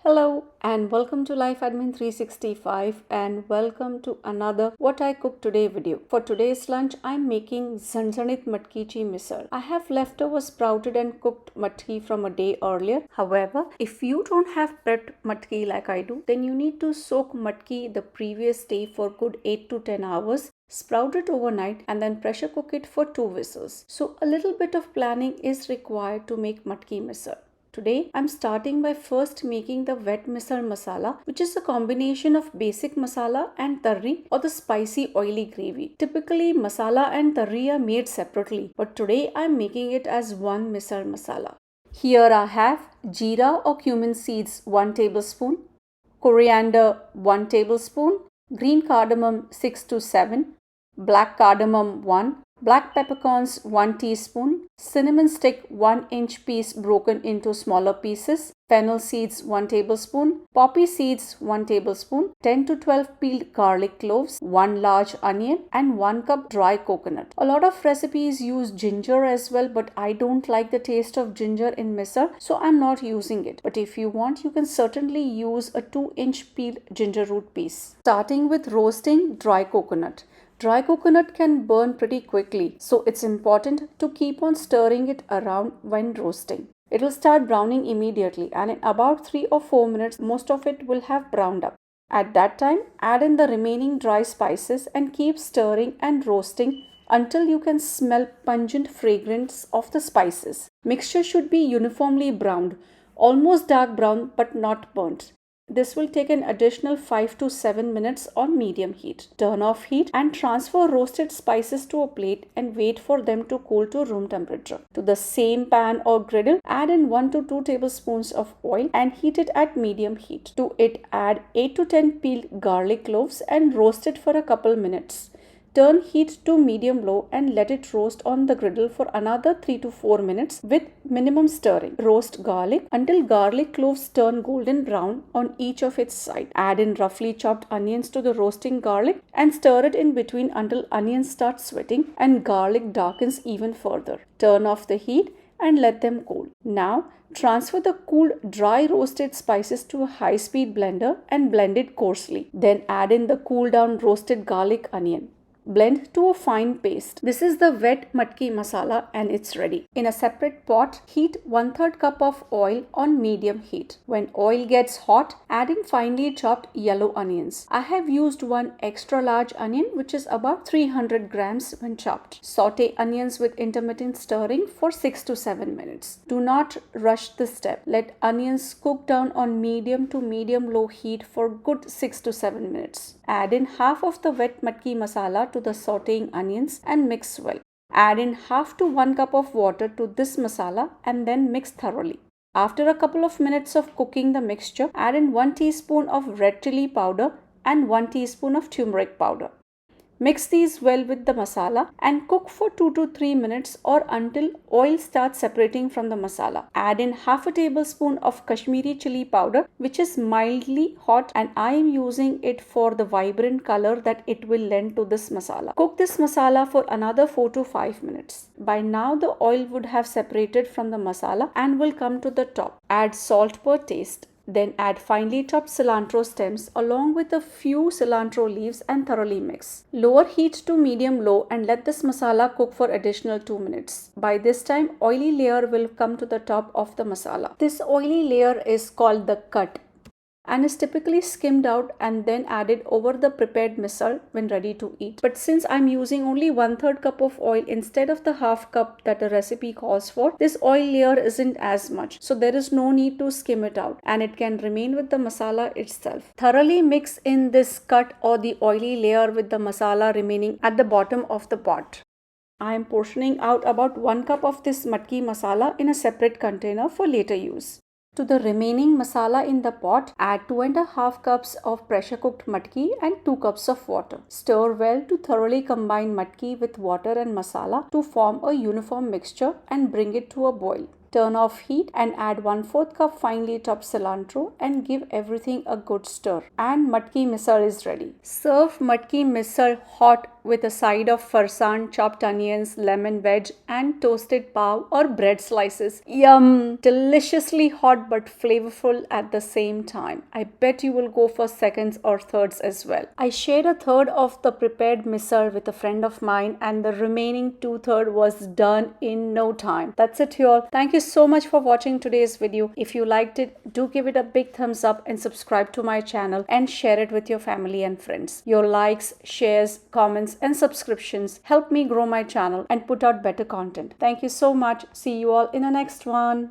Hello and welcome to Life Admin 365 and welcome to another What I Cook Today video. For today's lunch, I'm making Jhanzaneet matki chi misal. I have leftover sprouted and cooked matki from a day earlier. However, if you don't have prepped matki like I do, then you need to soak matki the previous day for good 8 to 10 hours. Sprout it overnight and then pressure cook it for 2 whistles. So a little bit of planning is required to make matki misal. Today, I'm starting by first making the wet misal masala, which is a combination of basic masala and tarri or the spicy oily gravy. Typically, masala and tarri are made separately, but today I'm making it as one misal masala. Here I have Jeera or cumin seeds 1 tablespoon, coriander 1 tablespoon, green cardamom 6 to 7, black cardamom 1, black peppercorns 1 teaspoon, cinnamon stick 1-inch piece broken into smaller pieces, fennel seeds 1 tablespoon, poppy seeds 1 tablespoon, 10 to 12 peeled garlic cloves, 1 large onion and 1 cup dry coconut. A lot of recipes use ginger as well, but I don't like the taste of ginger in misal, so I'm not using it. But if you want, you can certainly use a 2-inch peeled ginger root piece. Starting with roasting dry coconut. Dry coconut can burn pretty quickly, so it's important to keep on stirring it around when roasting. It will start browning immediately, and in about 3 or 4 minutes, most of it will have browned up. At that time, add in the remaining dry spices and keep stirring and roasting until you can smell pungent fragrance of the spices. Mixture should be uniformly browned, almost dark brown but not burnt. This will take an additional 5 to 7 minutes on medium heat. Turn off heat and transfer roasted spices to a plate and wait for them to cool to room temperature. To the same pan or griddle, add in 1 to 2 tablespoons of oil and heat it at medium heat. To it, add 8 to 10 peeled garlic cloves and roast it for a couple minutes. Turn heat to medium-low and let it roast on the griddle for another 3 to 4 minutes with minimum stirring. Roast garlic until garlic cloves turn golden brown on each of its sides. Add in roughly chopped onions to the roasting garlic and stir it in between until onions start sweating and garlic darkens even further. Turn off the heat and let them cool. Now, transfer the cooled dry roasted spices to a high-speed blender and blend it coarsely. Then add in the cooled down roasted garlic onion. Blend to a fine paste. This is the wet matki masala and it's ready. In a separate pot, heat 1/3 cup of oil on medium heat. When oil gets hot, add in finely chopped yellow onions. I have used one extra large onion which is about 300 grams when chopped. Saute onions with intermittent stirring for 6 to 7 minutes. Do not rush this step. Let onions cook down on medium to medium low heat for good 6 to 7 minutes. Add in half of the wet matki masala to the sauteing onions and mix well. Add in half to 1 cup of water to this masala and then mix thoroughly. After a couple of minutes of cooking the mixture, add in 1 teaspoon of red chili powder and 1 teaspoon of turmeric powder. Mix these well with the masala and cook for 2 to 3 minutes or until oil starts separating from the masala. Add in half a tablespoon of Kashmiri chili powder, which is mildly hot, and I am using it for the vibrant color that it will lend to this masala. Cook this masala for another 4 to 5 minutes. By now the oil would have separated from the masala and will come to the top. Add salt per taste. Then add finely chopped cilantro stems along with a few cilantro leaves and thoroughly mix. Lower heat to medium-low and let this masala cook for additional 2 minutes. By this time, oily layer will come to the top of the masala. This oily layer is called the cut and is typically skimmed out and then added over the prepared misal when ready to eat. But since I'm using only 1/3 cup of oil instead of the half cup that the recipe calls for, this oil layer isn't as much. So there is no need to skim it out and it can remain with the masala itself. Thoroughly mix in this cut or the oily layer with the masala remaining at the bottom of the pot. I am portioning out about 1 cup of this matki masala in a separate container for later use. To the remaining masala in the pot, add 2.5 cups of pressure cooked matki and 2 cups of water. Stir well to thoroughly combine matki with water and masala to form a uniform mixture and bring it to a boil. Turn off heat and add 1/4 cup finely chopped cilantro and give everything a good stir. And matki misal is ready. Serve matki misal hot with a side of farsan, chopped onions, lemon wedge and toasted pav or bread slices. Yum! Deliciously hot but flavorful at the same time. I bet you will go for seconds or thirds as well. I shared a third of the prepared misal with a friend of mine and the remaining 2/3 was done in no time. That's it y'all. Thank you so much for watching today's video. If you liked it, do give it a big thumbs up and subscribe to my channel and share it with your family and friends. Your likes, shares, comments and subscriptions help me grow my channel and put out better content. Thank you so much. See you all in the next one.